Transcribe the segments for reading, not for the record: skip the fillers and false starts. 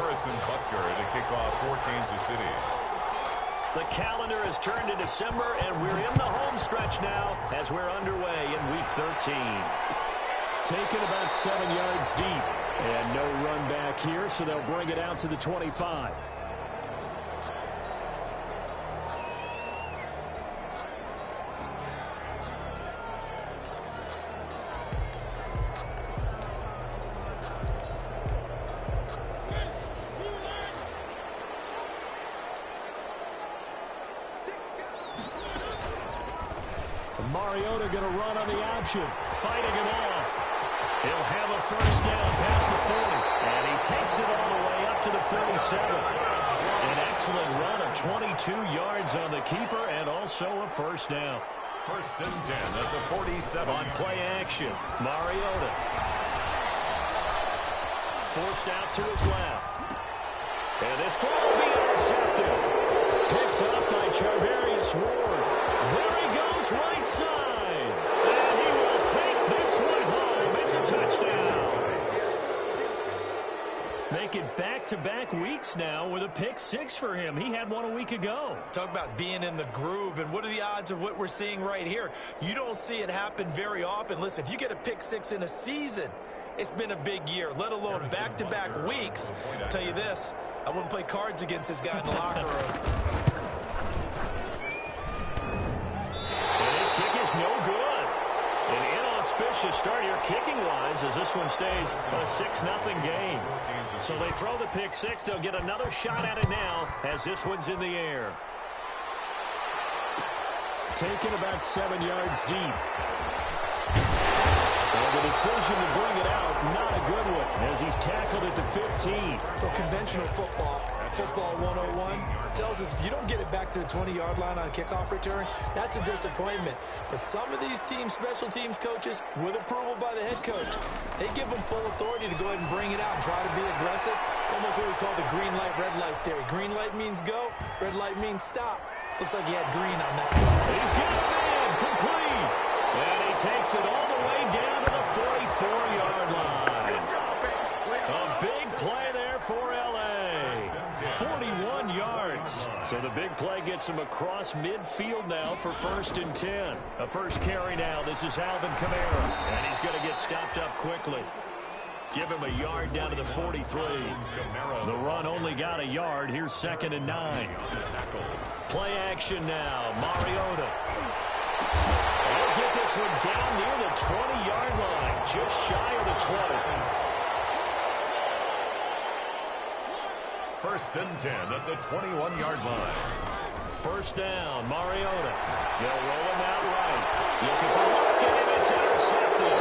Harrison Butker to kick off for Kansas City. The calendar has turned to December, and we're in the home stretch now as we're underway in Week 13. Taken about 7 yards deep. And no run back here, so they'll bring it out to the 25. Mariota going to run on the option, fighting him off. He'll have a first down past the 40, and he takes it all the way up to the 37. An excellent run of 22 yards on the keeper and also a first down. First and 10 at the 47. On play action, Mariota. Forced out to his left. And this throw will be intercepted. Picked up by Charvarius Ward. There he goes right side. And he will take this one home. It's a touchdown. Make it back-to-back weeks now with a pick six for him. He had one a week ago. Talk about being in the groove, and what are the odds of what we're seeing right here? You don't see it happen very often. Listen, if you get a pick six in a season, it's been a big year, let alone back-to-back weeks. I'll tell you this, I wouldn't play cards against this guy in the locker room. And his kick is no good. An inauspicious start here kicking-wise as this one stays a 6-0 game. So they throw the pick six. They'll get another shot at it now as this one's in the air. Taken about 7 yards deep. And the decision to bring it out, not a good one, as he's tackled at the 15. Well, conventional football 101, tells us if you don't get it back to the 20-yard line on a kickoff return, that's a disappointment. But some of these teams, special teams coaches, with approval by the head coach, they give them full authority to go ahead and bring it out and try to be aggressive. Almost what we call the green light, red light theory. Green light means go, red light means stop. Looks like he had green on that one. He's got it in, complete. And he takes it all the way down to the 44-yard line. A big play there for L.A. 41 yards. So the big play gets him across midfield now for first and 10. A first carry now. This is Alvin Kamara. And he's going to get stopped up quickly. Give him a yard down to the 43. The run only got a yard. Here's 2nd and 9. Play action now. Mariota. He'll get this one down near the 20-yard line. Just shy of the 20. First and 10 at the 21-yard line. First down, Mariota. They'll roll him out right. Looking for Lockett, and it's intercepted.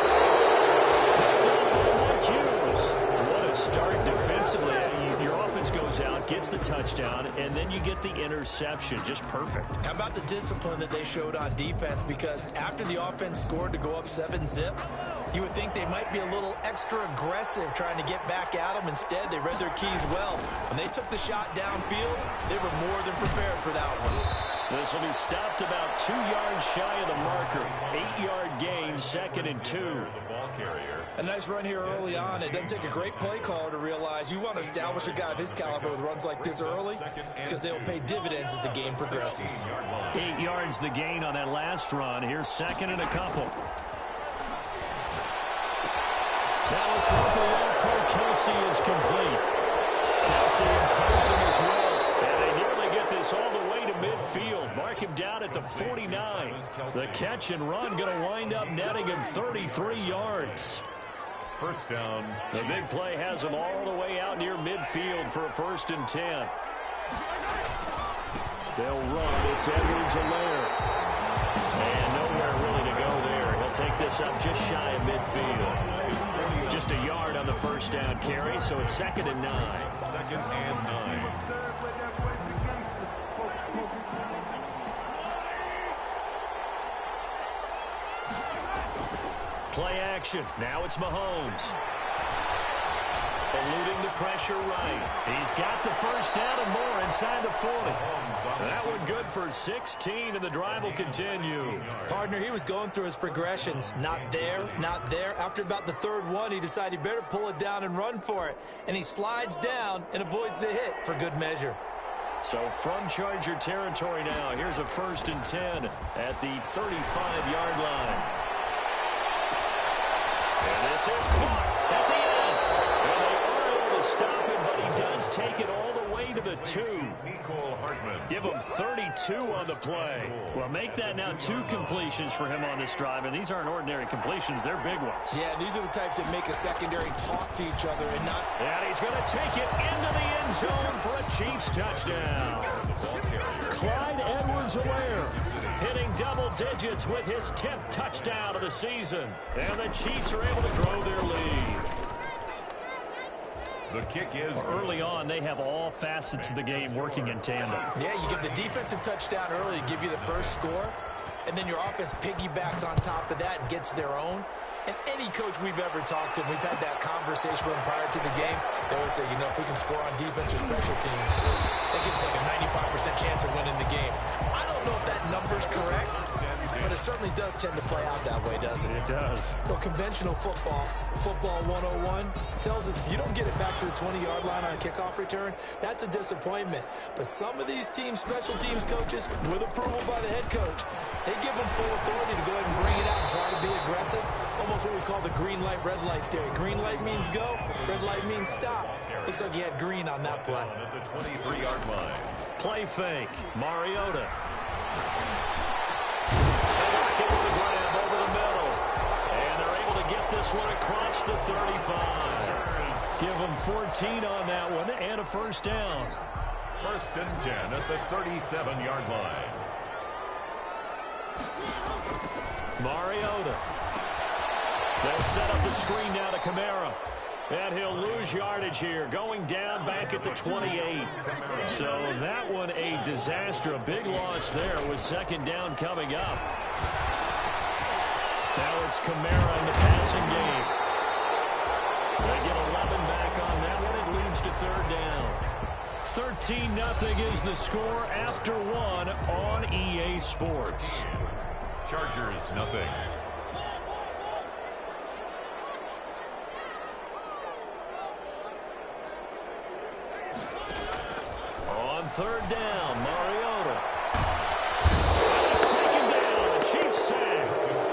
Picked up by Mike Hughes. What a start defensively. Your offense goes out, gets the touchdown, and then you get the interception. Just perfect. How about the discipline that they showed on defense? Because after the offense scored to go up 7-zip, you would think they might be a little extra aggressive trying to get back at them. Instead, they read their keys well. When they took the shot downfield, they were more than prepared for that one. This will be stopped about 2 yards shy of the marker. 8-yard gain, 2nd and 2. The ball carrier. A nice run here early on. It doesn't take a great play caller to realize you want to establish a guy of his caliber with runs like this early because they'll pay dividends as the game progresses. 8 yards the gain on that last run. Here's 2nd and a couple. Now the throw for Pro Kelsey is complete. Kelsey imposing as well. And they nearly get this all the way to midfield. Mark him down at the 49. The catch and run going to wind up netting him 33 yards. First down. The big play has him all the way out near midfield for a 1st and 10. They'll run. It's Edwards-Helaire. And nowhere really to go there. He'll take this up just shy of midfield. Just a yard on the first down carry, so it's 2nd and 9. 2nd and 9. Play action. Now it's Mahomes. Eluding the pressure right. He's got the first down and more inside the 40. That one good for 16, and the drive will continue. Partner, he was going through his progressions. Not there, not there. After about the third one, he decided he better pull it down and run for it. And he slides down and avoids the hit for good measure. So from Charger territory now, here's a 1st and 10 at the 35-yard line. And this is caught at the end. Well, they are able to stop him, but he does take it all the way to the 2. Give him 32 on the play. Well, make that now 2 completions for him on this drive, and these aren't ordinary completions. They're big ones. Yeah, these are the types that make a secondary talk to each other and not... And he's going to take it into the end zone for a Chiefs touchdown. Clyde Edwards-Helaire hitting double digits with his 10th touchdown of the season. And the Chiefs are able to grow their lead. The kick is early on. They have all facets of the game working in tandem. Yeah, you get the defensive touchdown early to give you the first score, and then your offense piggybacks on top of that and gets their own. And any coach we've ever talked to, we've had that conversation with them prior to the game. They always say, you know, if we can score on defense or special teams, that gives like a 95% chance of winning the game. I don't know if that number's correct, but it certainly does tend to play out that way, doesn't it? It does. Well, conventional football 101, tells us if you don't get it back to the 20-yard line on a kickoff return, that's a disappointment. But some of these teams, special teams coaches, with approval by the head coach, they give them full authority to go ahead and bring it out and try to be aggressive. Almost what we call the green light, red light theory. Green light means go, red light means stop. Looks like he had green on that play. at the 23-yard line. Play fake. Mariota. They lock it with a grab over the middle. And they're able to get this one across the 35. Give them 14 on that one and a first down. 1st and 10 at the 37-yard line. Mariota. They'll set up the screen now to Kamara. And he'll lose yardage here, going down back at the 28. So that one a disaster, a big loss there with 2nd down coming up. Now it's Kamara in the passing game. They get 11 back on that one. It leads to 3rd down. 13-0 is the score after 1 on EA Sports. Chargers, nothing. On 3rd down, Mariota. He's taken down. The Chiefs sack.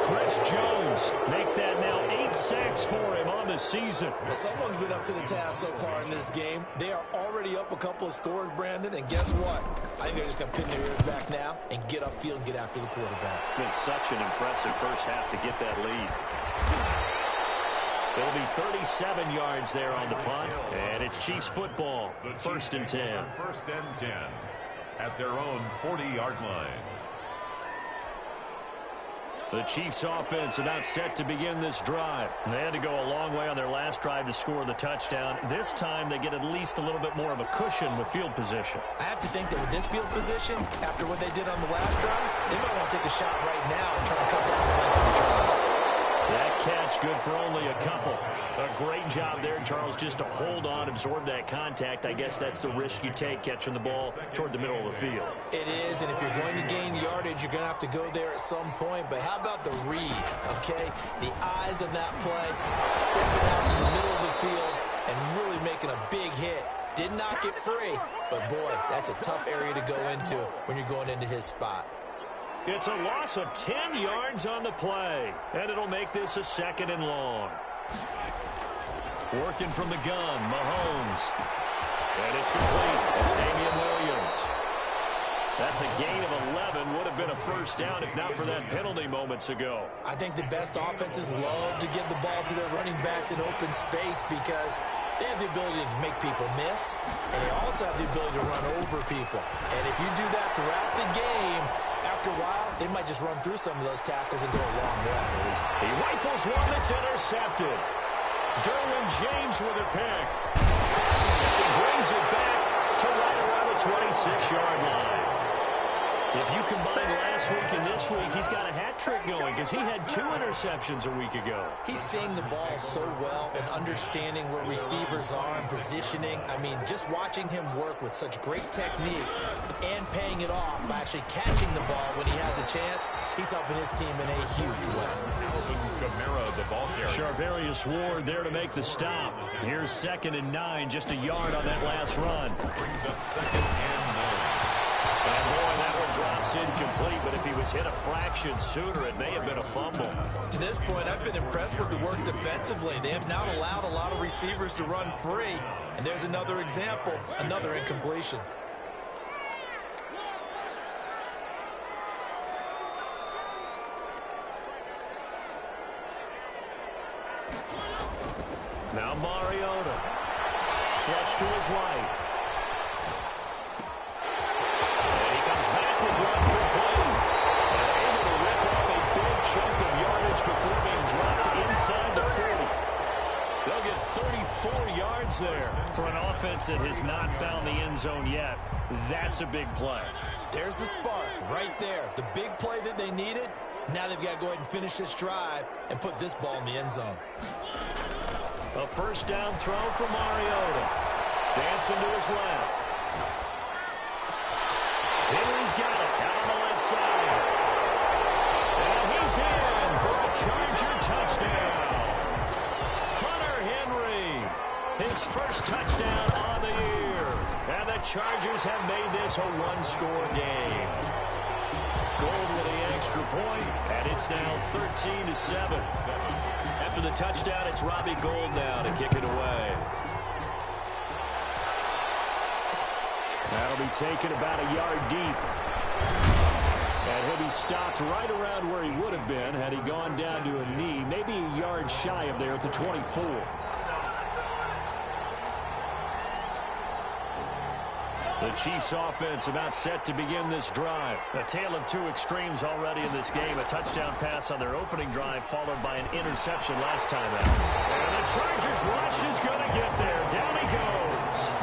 Chris Jones make that now 8 sacks for him on the season. Well, someone's been up to the task so far in this game. They are already up a couple of scores, Brandon, and guess what? I think they're just going to pin their ears back now and get upfield and get after the quarterback. Been such an impressive first half to get that lead. It'll be 37 yards there on the punt, and it's Chiefs football. 1st and 10. 1st and 10 at their own 40-yard line. The Chiefs offense about set to begin this drive. They had to go a long way on their last drive to score the touchdown. This time they get at least a little bit more of a cushion with field position. I have to think that with this field position, after what they did on the last drive, they might want to take a shot right now and try to cut down the length of the drive. That catch good for only a couple. A great job there, Charles, just to hold on, absorb that contact. I guess that's the risk you take catching the ball toward the middle of the field. It is, and if you're going to gain yardage, you're going to have to go there at some point. But how about the read, okay? The eyes of that play, stepping out to the middle of the field and really making a big hit. Did not get free, but boy, that's a tough area to go into when you're going into his spot. It's a loss of 10 yards on the play, and it'll make this a 2nd and long. Working from the gun, Mahomes. And it's complete. It's Damian Williams. That's a gain of 11. Would have been a first down if not for that penalty moments ago. I think the best offenses love to give the ball to their running backs in open space because they have the ability to make people miss, and they also have the ability to run over people. And if you do that throughout the game, after a while, they might just run through some of those tackles and go a long way. He rifles one that's intercepted. Derwin James with a pick. And he brings it back to right around the 26-yard line. If you combine last week and this week, he's got a hat trick going because he had 2 interceptions a week ago. He's seeing the ball so well and understanding where receivers are and positioning. I mean, just watching him work with such great technique and paying it off by actually catching the ball when he has a chance, he's helping his team in a huge way. The ball carrier. Charvarius Ward there to make the stop. Here's 2nd and 9, just a yard on that last run. Brings up 2nd and 9. And boy, that one drops incomplete, but if he was hit a fraction sooner, it may have been a fumble. To this point, I've been impressed with the work defensively. They have not allowed a lot of receivers to run free. And there's another example, another incompletion. Now Mariota. Flush to his right. And he comes back with one for play. And able to rip off a big chunk of yardage before being dropped inside the 40. They'll get 34 yards there for an offense that has not found the end zone yet. That's a big play. There's the spark right there. The big play that they needed. Now they've got to go ahead and finish this drive and put this ball in the end zone. A first down throw for Mariota. Dancing to his left. Henry's got it out on the left side. And he's in for a Charger touchdown. Hunter Henry, his first touchdown on the year. And the Chargers have made this a one-score game. Gold with the extra point, and it's now 13-7. After the touchdown, it's Robbie Gould now to kick it away. That'll be taken about a yard deep. And he'll be stopped right around where he would have been had he gone down to a knee, maybe a yard shy of there at the 24. The Chiefs offense about set to begin this drive. A tale of 2 extremes already in this game. A touchdown pass on their opening drive followed by an interception last time out. And the Chargers rush is going to get there. Down he goes.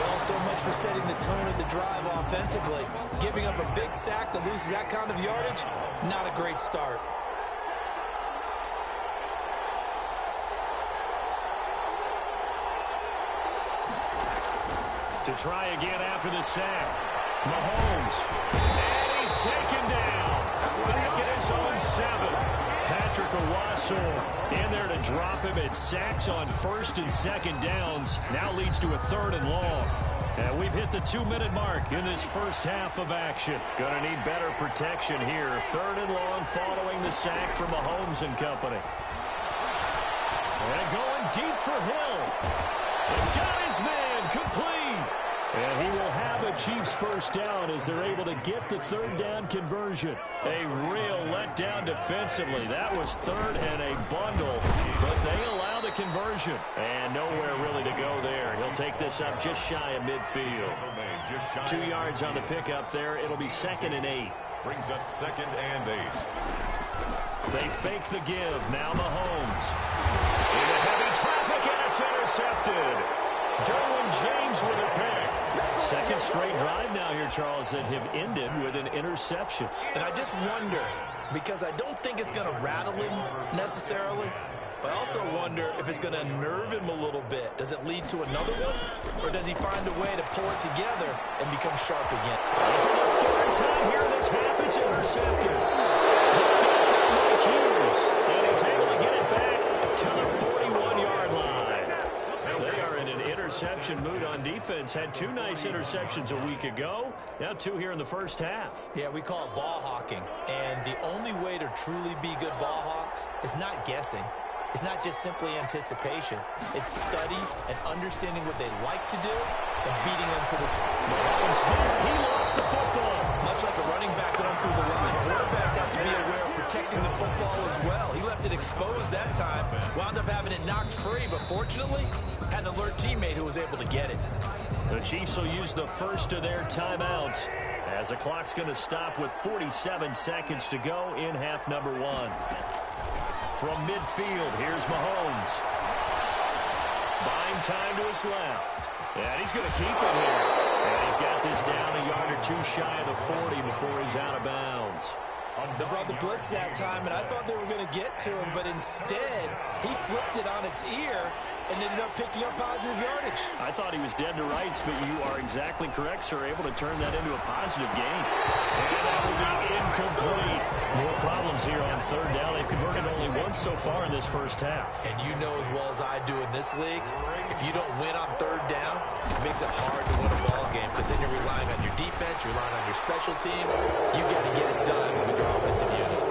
Well, so much for setting the tone of the drive offensively. Giving up a big sack that loses that kind of yardage, not a great start. To try again after the sack. Mahomes. And he's taken down. Back at his own 7. Patrick Owusu in there to drop him. It sacks on 1st and 2nd downs. Now leads to a 3rd and long. And we've hit the 2-minute mark in this first half of action. Gonna need better protection here. 3rd and long following the sack from Mahomes and company. And going deep for Hill. And got his man complete. And he will have a Chiefs first down as they're able to get the 3rd down conversion. A real letdown defensively. That was 3rd and a bundle, but they allow the conversion. And nowhere really to go there. He'll take this up just shy of midfield. 2 yards on the pickup there. It'll be 2nd and 8. Brings up 2nd and 8. They fake the give. Now Mahomes. Into heavy traffic, and it's intercepted. Derwin James with a pick. 2nd straight drive now here, Charles, that have ended with an interception. And I just wonder, because I don't think it's going to rattle him necessarily, but I also wonder if it's going to unnerve him a little bit. Does it lead to another one? Or does he find a way to pull it together and become sharp again? For the 3rd time here in this half, it's intercepted. Picked up by Mike Hughes. And he's able to get it back to the 41-yard line. They are in an interception mood on defense. Had 2 nice interceptions a week ago. Now 2 here in the first half. Yeah, we call it ball hawking. And the only way to truly be good ball hawks is not guessing. It's not just simply anticipation. It's study and understanding what they like to do and beating them to the spot. Mahomes hit. He lost the football. Much like a running back going through the line, quarterbacks have to be aware of protecting the football as well. He left it exposed that time, wound up having it knocked free, but fortunately, had an alert teammate who was able to get it. The Chiefs will use the first of their timeouts as the clock's going to stop with 47 seconds to go in half number 1. From midfield, here's Mahomes. Buying time to his left. And he's going to keep it here. And he's got this down a yard or two shy of the 40 before he's out of bounds. They brought the blitz that time, and I thought they were going to get to him, but instead, he flipped it on its ear and ended up picking up positive yardage. I thought he was dead to rights, but you are exactly correct, sir. Able to turn that into a positive gain. And that will be incomplete. More problems here on third down. They've converted only once so far in this first half. And you know as well as I do in this league, if you don't win on third down, it makes it hard to win a ball game because then you're relying on your defense, you're relying on your special teams. You've got to get it done with your offensive unit.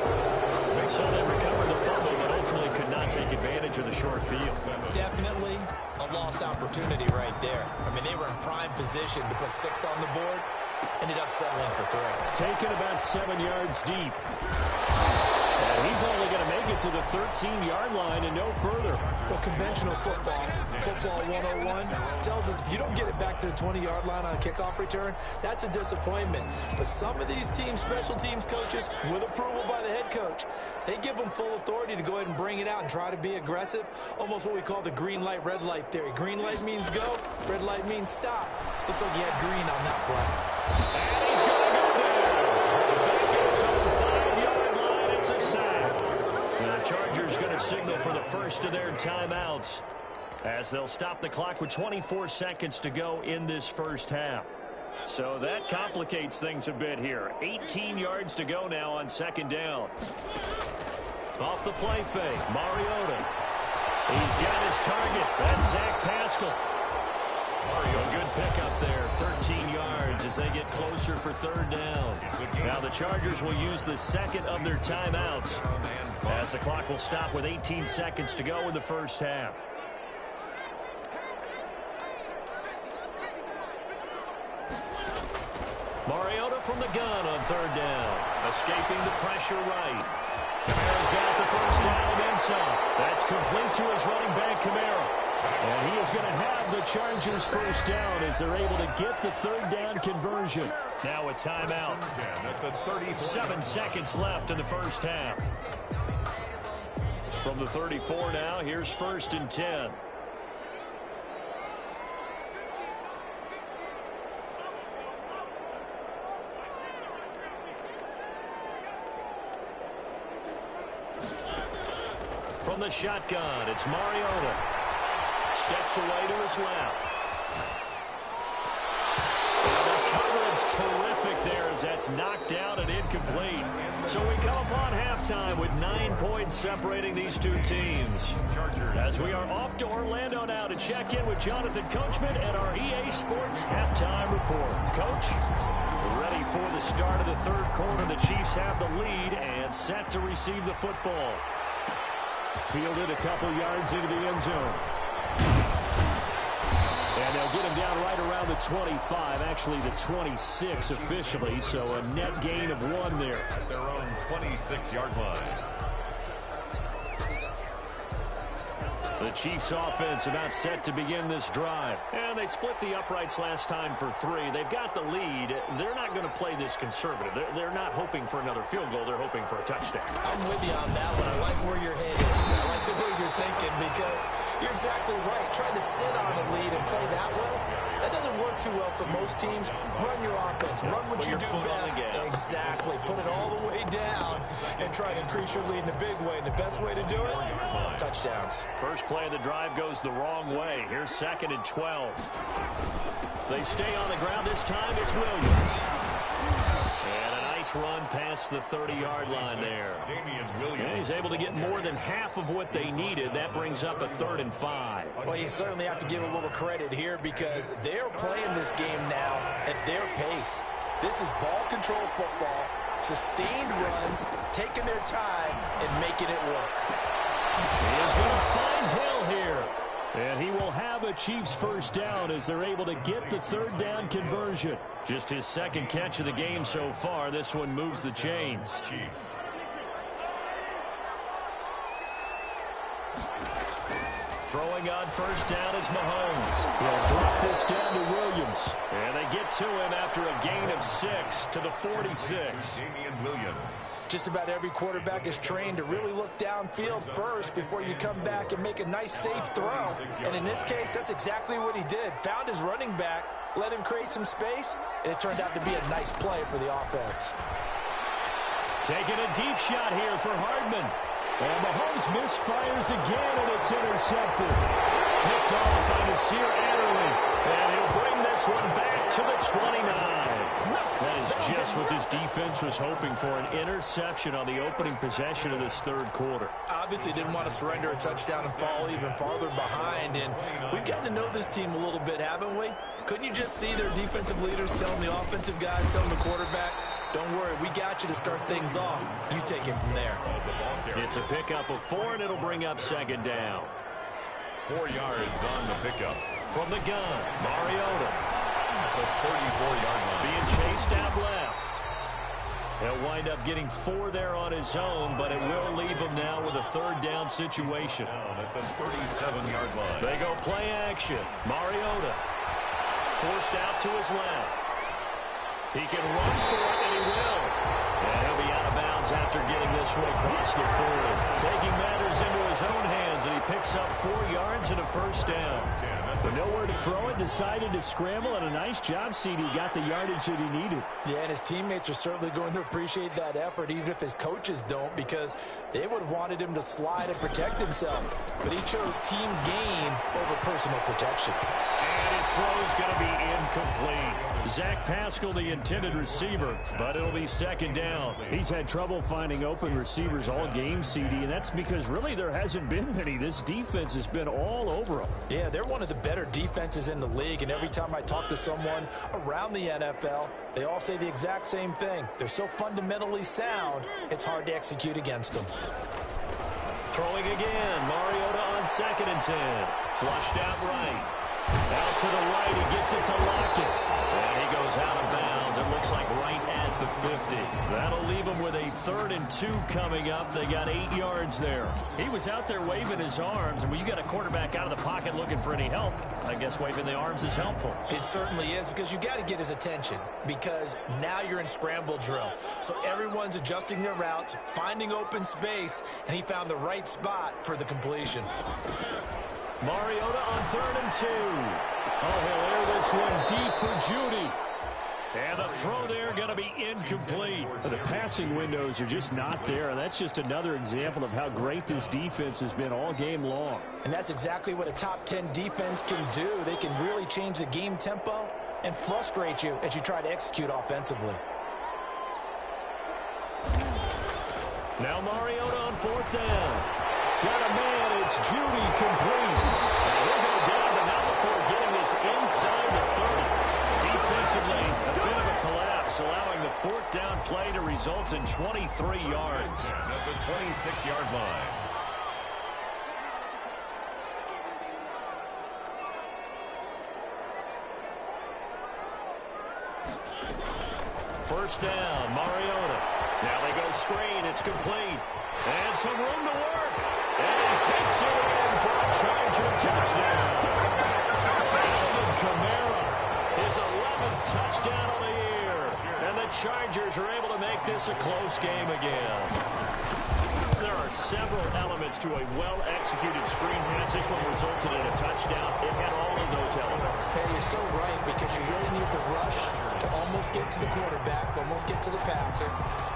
So they recovered the fumble, but ultimately could not take advantage of the short field. Definitely a lost opportunity right there. I mean, they were in prime position to put 6 on the board. Ended up settling for 3. Taken about 7 yards deep. And he's only going to make it to the 13-yard line and no further. Well, conventional football 101, tells us if you don't get it back to the 20-yard line on a kickoff return, that's a disappointment. But some of these teams, special teams coaches, with approval by the head coach, they give them full authority to go ahead and bring it out and try to be aggressive. Almost what we call the green light, red light theory. Green light means go, red light means stop. Looks like he had green on that play. And he's going to go down. Back is on the 5-yard line. It's a sack. And the Chargers going to signal for the first of their timeouts as they'll stop the clock with 24 seconds to go in this first half. So that complicates things a bit here. 18 yards to go now on second down. Off the play fake, Mariota. He's got his target. That's Zach Pascal. A good pickup there, 13 yards as they get closer for third down. Now the Chargers will use the second of their timeouts as the clock will stop with 18 seconds to go in the first half. Mariota from the gun on third down. Escaping the pressure right. Kamara's got the first down and then some. That's complete to his running back, Kamara. And he is going to have the Chargers first down as they're able to get the third down conversion. Now a timeout. 7 seconds left in the first half. From the 34 now, here's 1st and 10. From the shotgun, it's Mariota. Steps away to his left. And the coverage terrific there as that's knocked out and incomplete. So we come upon halftime with 9 points separating these two teams. As we are off to Orlando now to check in with Jonathan Coachman and our EA Sports halftime report. Coach, ready for the start of the third quarter. The Chiefs have the lead and set to receive the football. Fielded a couple yards into the end zone. And they'll get him down right around the 25, actually the 26 officially, so a net gain of 1 there. At their own 26-yard line. The Chiefs offense about set to begin this drive. And they split the uprights last time for 3. They've got the lead. They're not going to play this conservative. They're not hoping for another field goal. They're hoping for a touchdown. I'm with you on that one. I like where your head is. I like the way you're thinking because you're exactly right. Trying to sit on a lead and play that well, that doesn't work too well for most teams. Run your offense. Run what you do best. Exactly. Put it all the way down and try to increase your lead in a big way. And the best way to do it, touchdowns. First play of the drive goes the wrong way. Here's 2nd and 12. They stay on the ground. This time it's Williams. And a nice run past the 30-yard line there. And he's able to get more than half of what they needed. That brings up a 3rd and 5. Well, you certainly have to give a little credit here because they're playing this game now at their pace. This is ball control football, sustained runs, taking their time and making it work. He is going to find Hill here. And he will have a Chiefs first down as they're able to get the third down conversion. Just his 2nd catch of the game so far. This one moves the chains. Chiefs. Throwing on first down is Mahomes. He'll drop this down to Williams. And they get to him after a gain of 6 to the 46. Just about every quarterback is trained to really look downfield first before you come back and make a nice safe throw. And in this case, that's exactly what he did. Found his running back, let him create some space, and it turned out to be a nice play for the offense. Taking a deep shot here for Hardman. And Mahomes misfires again, and it's intercepted. Picked off by Nasir Adderley. And he'll bring this one back to the 29. That is just what this defense was hoping for, an interception on the opening possession of this third quarter. Obviously didn't want to surrender a touchdown and fall even farther behind. And we've gotten to know this team a little bit, haven't we? Couldn't you just see their defensive leaders telling the offensive guys, telling the quarterback, don't worry, we got you to start things off. You take it from there. It's a pickup of 4, and it'll bring up second down. 4 yards on the pickup. From the gun, Mariota. At the 34-yard line. Being chased out left. He'll wind up getting 4 there on his own, but it will leave him now with a third down situation. Down at the 37-yard line. They go play action. Mariota forced out to his left. He can run for it, and he will. And he'll be out of bounds after getting this one across the 40. Taking matters into his own hands, and he picks up 4 yards and a first down. But nowhere to throw it, decided to scramble, and a nice job, CD. Got the yardage that he needed. Yeah, and his teammates are certainly going to appreciate that effort, even if his coaches don't, because they would have wanted him to slide and protect himself. But he chose team gain over personal protection. And his throw is going to be incomplete. Zach Pascal, the intended receiver, but it'll be second down. He's had trouble finding open receivers all game, CD, and that's because really there hasn't been many. This defense has been all over them. Yeah, they're one of the better defenses in the league, and every time I talk to someone around the NFL, they all say the exact same thing. They're so fundamentally sound, it's hard to execute against them. Throwing again, Mariota on 2nd and 10. Flushed out right. Out to the right, he gets it to Lockett. And he goes out of bounds. It looks like right at the 50. That'll leave him with a 3rd and 2 coming up. They got 8 yards there. He was out there waving his arms, and when you got a quarterback out of the pocket looking for any help, I guess waving the arms is helpful. It certainly is, because you got to get his attention, because now you're in scramble drill. So everyone's adjusting their routes, finding open space, and he found the right spot for the completion. Mariota on 3rd and 2. Oh, he'll air this one deep for Judy. And the throw there going to be incomplete. The passing windows are just not there, and that's just another example of how great this defense has been all game long. And that's exactly what a top 10 defense can do. They can really change the game tempo and frustrate you as you try to execute offensively. Now Mariota on 4th down. Got a man, it's Judy, complete. And he'll go down, but not before getting this inside the 30. Defensively, a bit of a collapse, allowing the 4th down play to result in 23 yards. At the 26-yard line. First down, Mariota. Now they go screen, it's complete. And some room to work. And he takes it in for a Charger touchdown. Alvin Kamara, his 11th touchdown of the year. And the Chargers are able to make this a close game again. There are several elements to a well-executed screen pass. This one resulted in a touchdown. It had all of those elements. Hey, you're so right, because you really need the rush to almost get to the quarterback, almost get to the passer.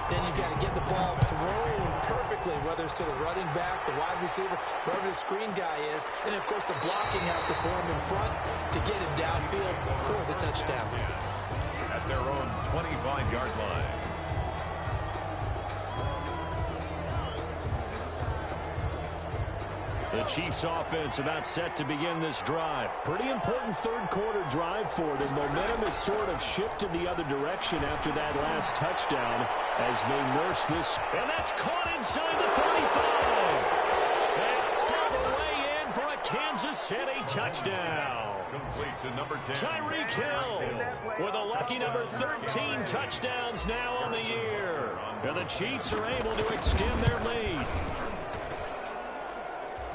Then you've got to get the ball thrown perfectly, whether it's to the running back, the wide receiver, whoever the screen guy is. And, of course, the blocking has to form in front to get it downfield for the touchdown. At their own 25-yard line. The Chiefs offense about set to begin this drive. Pretty important third quarter drive for them. Momentum has sort of shifted the other direction after that last touchdown as they nurse this. And that's caught inside the 35. And all the way in for a Kansas City touchdown. Complete to number 10. Tyreek Hill with a lucky number 13 touchdowns now on the year. And the Chiefs are able to extend their lead.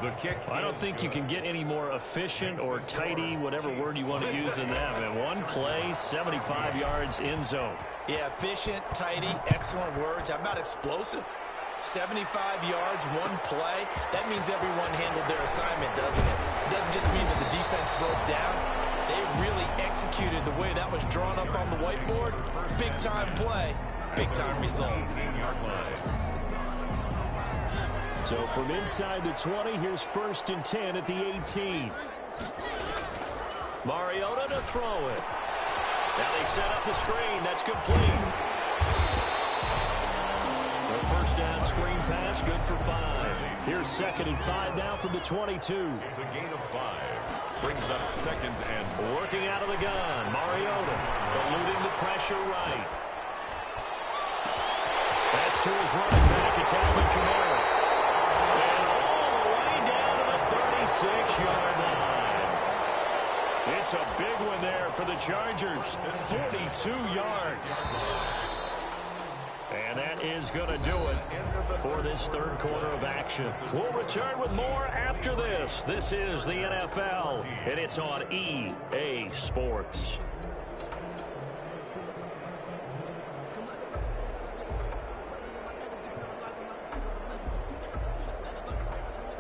The kick. I don't think you can get any more efficient or tidy, whatever word you want to use in that. And one play, 75 yards in zone. Yeah, efficient, tidy, excellent words. How about explosive? 75 yards, one play. That means everyone handled their assignment, doesn't it? It doesn't just mean that the defense broke down. They really executed the way that was drawn up on the whiteboard. Big-time play, big-time result. So from inside the 20, here's 1st and 10 at the 18. Mariota to throw it. Now they set up the screen. That's complete. The first down screen pass, good for 5. Here's 2nd and 5 now from the 22. It's a gain of 5. Brings up 2nd and working out of the gun. Mariota eluding the pressure right. That's to his running back. It's Alvin Kamara. And all the way down to the 36-yard line. It's a big one there for the Chargers. 42 yards. And that is going to do it for this 3rd quarter of action. We'll return with more after this. This is the NFL, and it's on EA Sports.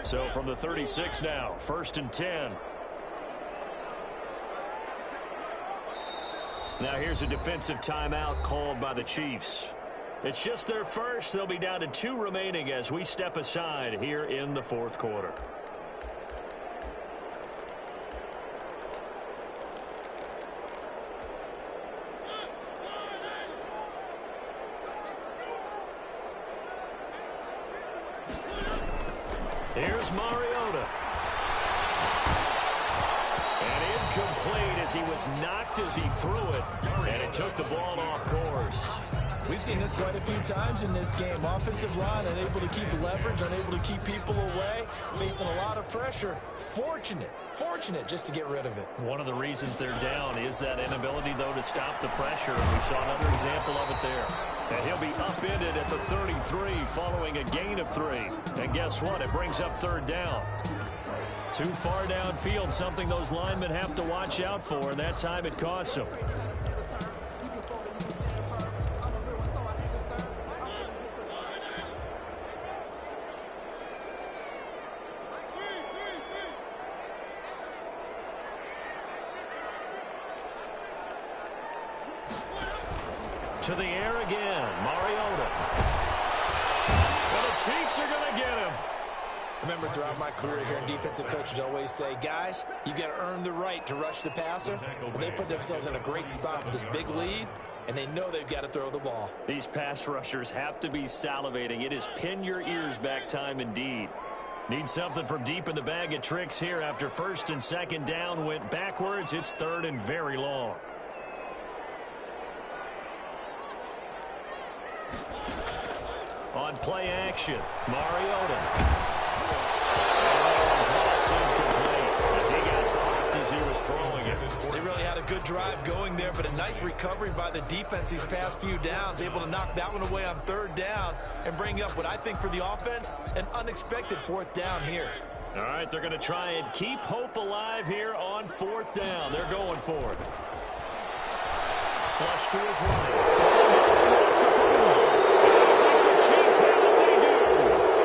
So from the 36 now, 1st and 10. Now here's a defensive timeout called by the Chiefs. It's just their first. They'll be down to 2 remaining as we step aside here in the 4th quarter. Here's Mariota. And incomplete as he was knocked as he threw it. And it took the ball off course. We've seen this quite a few times in this game. Offensive line unable to keep leverage, unable to keep people away, facing a lot of pressure. Fortunate just to get rid of it. One of the reasons they're down is that inability, though, to stop the pressure. And we saw another example of it there. And he'll be upended at the 33 following a gain of 3. And guess what? It brings up 3rd down. Too far downfield, something those linemen have to watch out for. And that time it costs them. To the air again, Mariota. And the Chiefs are going to get him. Remember, throughout my career here in defensive coaches always say, guys, you got to earn the right to rush the passer. But they put themselves in a great spot with this big lead, and they know they've got to throw the ball. These pass rushers have to be salivating. It is pin your ears back time indeed. Need something from deep in the bag of tricks here after 1st and 2nd down went backwards. It's 3rd and very long. On play action, Mariota. And drops incomplete as he got popped as he was throwing it. They really had a good drive going there, but a nice recovery by the defense these past few downs, able to knock that one away on 3rd down and bring up what I think for the offense, an unexpected 4th down here. All right, they're going to try and keep hope alive here on 4th down. They're going for it. Flush to his right. Chiefs have what they do.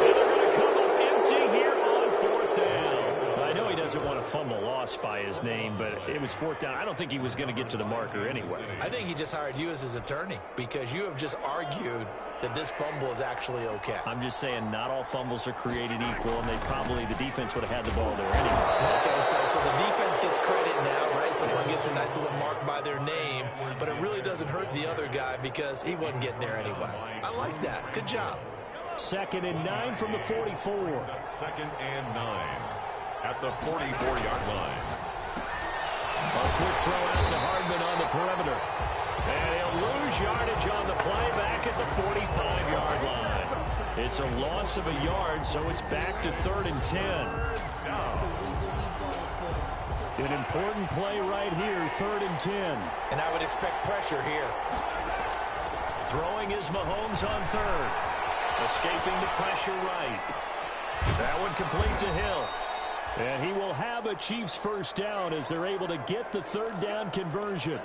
And they're going to come up empty here on 4th down. I know he doesn't want to fumble loss by his name, but it was 4th down. I don't think he was going to get to the marker anyway. I think he just hired you as his attorney because you have just argued that this fumble is actually okay. I'm just saying not all fumbles are created equal, and the defense would have had the ball there anyway. Okay, so the defense gets credit now, right? Someone gets a nice little mark by their name, but it really doesn't hurt the other guy because he wasn't getting there anyway. I like that. Good job. 2nd and 9 from the 44. 2nd and 9 at the 44-yard line. A quick throw out to Hardman on the perimeter. And he'll lose yardage on the play back at the 45-yard line. It's a loss of a yard, so it's back to 3rd and 10. An important play right here, 3rd and 10. And I would expect pressure here. Throwing is Mahomes on 3rd. Escaping the pressure right. That one complete to Hill. And he will have a Chiefs 1st down as they're able to get the 3rd down conversion.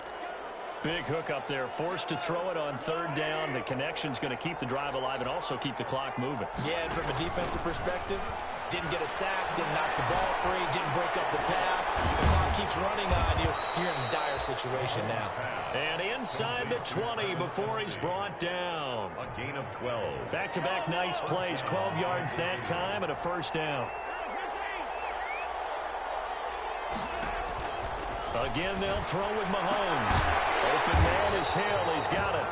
Big hook up there, forced to throw it on 3rd down. The connection's going to keep the drive alive and also keep the clock moving. Yeah, and from a defensive perspective, Didn't get a sack, didn't knock the ball free, didn't break up the pass. The clock keeps running on you. You're in a dire situation now. And inside the 20 before he's brought down. A gain of 12. Back-to-back nice plays, 12 yards that time and a first down. Again, they'll throw with Mahomes. Open man is Hill. He's got it.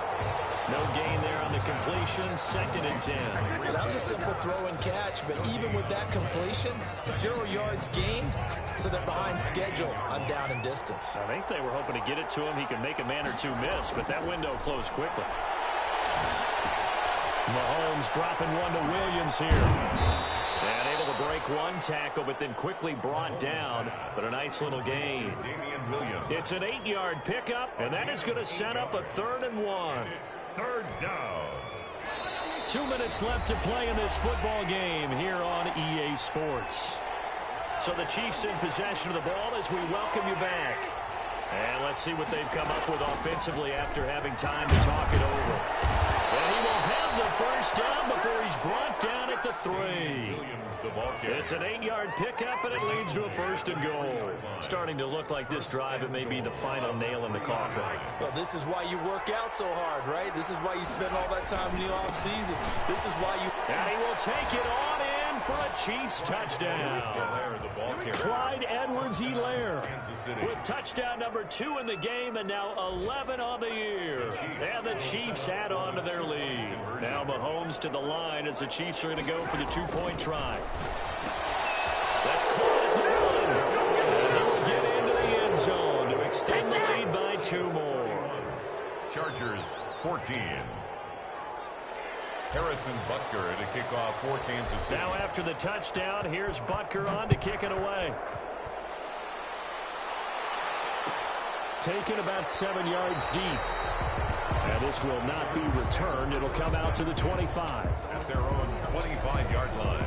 No gain there on the completion. 2nd and 10. Well, that was a simple throw and catch, but even with that completion, 0 yards gained, so they're behind schedule on down and distance. I think they were hoping to get it to him. He could make a man or two miss, but that window closed quickly. Mahomes dropping one to Williams here. And able to break one tackle, but then quickly brought down. But a nice little gain. It's an 8-yard pickup, and that is going to set up a 3rd and 1. 3rd down. 2 minutes left to play in this football game here on EA Sports. So the Chiefs in possession of the ball as we welcome you back. And let's see what they've come up with offensively after having time to talk it over. And he will have the first down before he's brought down at the 3. It's an 8-yard pickup, and it leads to a 1st and goal. Starting to look like this drive, it may be the final nail in the coffin. Well, this is why you work out so hard, right? This is why you spend all that time in the offseason. This is why you... And he will take it on in for a Chiefs touchdown. Clyde Edwards-Helaire with touchdown number 2 in the game, and now 11 on the year. And the Chiefs add on to their lead. Now Mahomes to the line as the Chiefs are going to go for the 2-point try. That's caught at the 1. And he will get into the end zone to extend the lead by 2 more. Chargers 14. Harrison Butker to kick off for Kansas City. Now after the touchdown, here's Butker on to kick it away. Taken about 7 yards deep. And this will not be returned. It'll come out to the 25. At their own 25-yard line.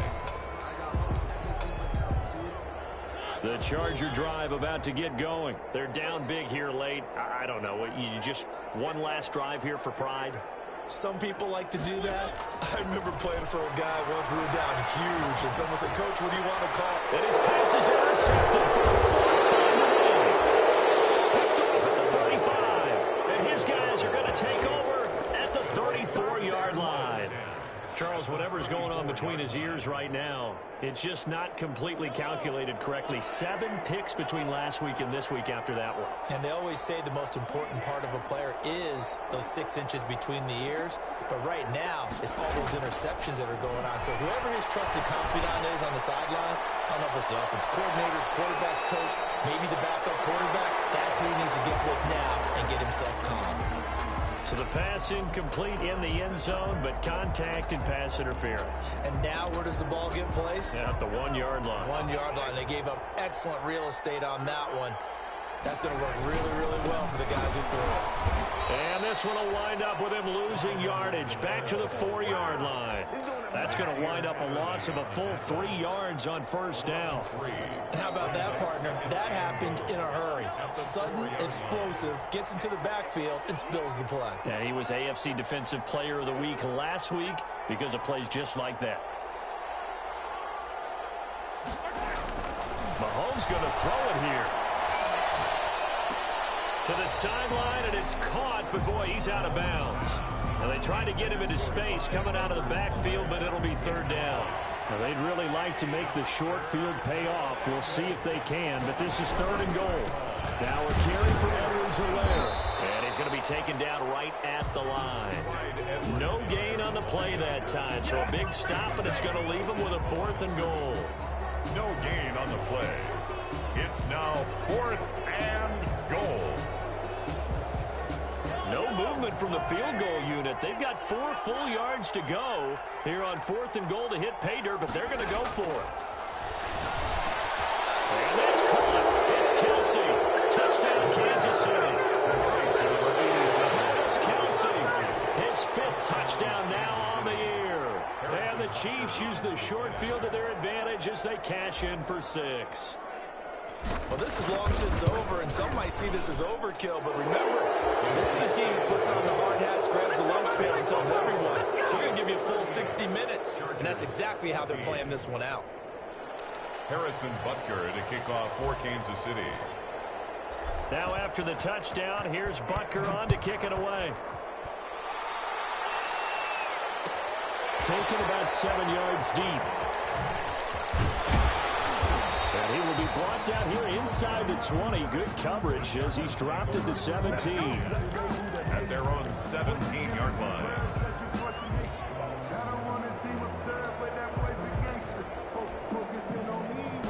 The Charger drive about to get going. They're down big here late. I don't know. You just one last drive here for pride? Some people like to do that. I remember playing for a guy once we were down huge, and someone said, "Coach, what do you want to call?" And his pass is intercepted for the 4th time today. Picked off at the 35. And his guys are going to take over at the 34-yard line. Charles, whatever's going on between his ears right now, it's just not completely calculated correctly. 7 picks between last week and this week after that one. And they always say the most important part of a player is those 6 inches between the ears. But right now, it's all those interceptions that are going on. So whoever his trusted confidant is on the sidelines, I don't know if it's the offense coordinator, the quarterback's coach, maybe the backup quarterback, that's who he needs to get with now and get himself calm. So the pass incomplete in the end zone, but contact and pass interference. And now where does the ball get placed? At the 1-yard line. 1-yard line. They gave up excellent real estate on that one. That's going to work really, really well for the guys who threw it. And this one will wind up with him losing yardage back to the 4-yard line. That's going to wind up a loss of a full 3 yards on 1st down. And how about that, partner? That happened in a hurry. Sudden, explosive, gets into the backfield and spills the play. Yeah, he was AFC Defensive Player of the Week last week because of plays just like that. Mahomes going to throw it here. To the sideline, and it's caught, but boy, he's out of bounds. And they try to get him into space coming out of the backfield, but it'll be 3rd down. Now, they'd really like to make the short field pay off. We'll see if they can, but this is 3rd and goal. Now a carry for Edwards-Helaire. And he's going to be taken down right at the line. No gain on the play that time, so a big stop, and it's going to leave him with a 4th and goal. No gain on the play. It's now 4th and goal. No movement from the field goal unit. They've got 4 full yards to go here on 4th and goal to hit pay dirt, but they're going to go for it. And that's caught. It's Kelsey. Touchdown, Kansas City. Travis Kelsey, his 5th touchdown now on the year. And the Chiefs use the short field to their advantage as they cash in for 6. Well, this is long since over, and some might see this as overkill, but remember, this is a team that puts on the hard hats, grabs the lunch pail, and tells everyone, we're going to give you a full 60 minutes, and that's exactly how they're playing this one out. Harrison Butker to kick off for Kansas City. Now after the touchdown, here's Butker on to kick it away. Taken about 7 yards deep. And he will be brought down here inside the 20. Good coverage as he's dropped at the 17. At their own 17-yard line.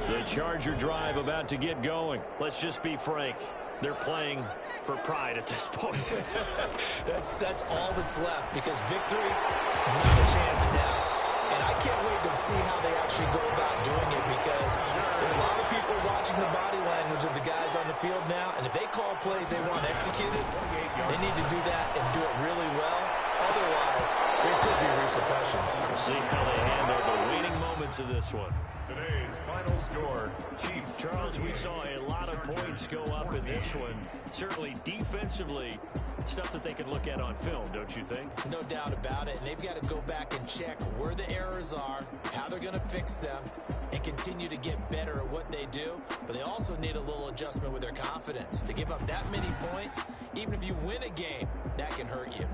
The Charger drive about to get going. Let's just be frank. They're playing for pride at this point. That's all that's left, because victory, not a chance now. And I can't wait to see how they actually go about doing it, because there are a lot of people watching the body language of the guys on the field now, and if they call plays they want executed, they need to do that and do it really well. Otherwise, there could be repercussions. We'll see how they handle the waning moments of this one. Today's final score, Chiefs. Charles, we saw a lot of points go up in this one. Certainly defensively, stuff that they can look at on film, don't you think? No doubt about it. And they've got to go back and check where the errors are, how they're going to fix them, and continue to get better at what they do. But they also need a little adjustment with their confidence. To give up that many points, even if you win a game, that can hurt you.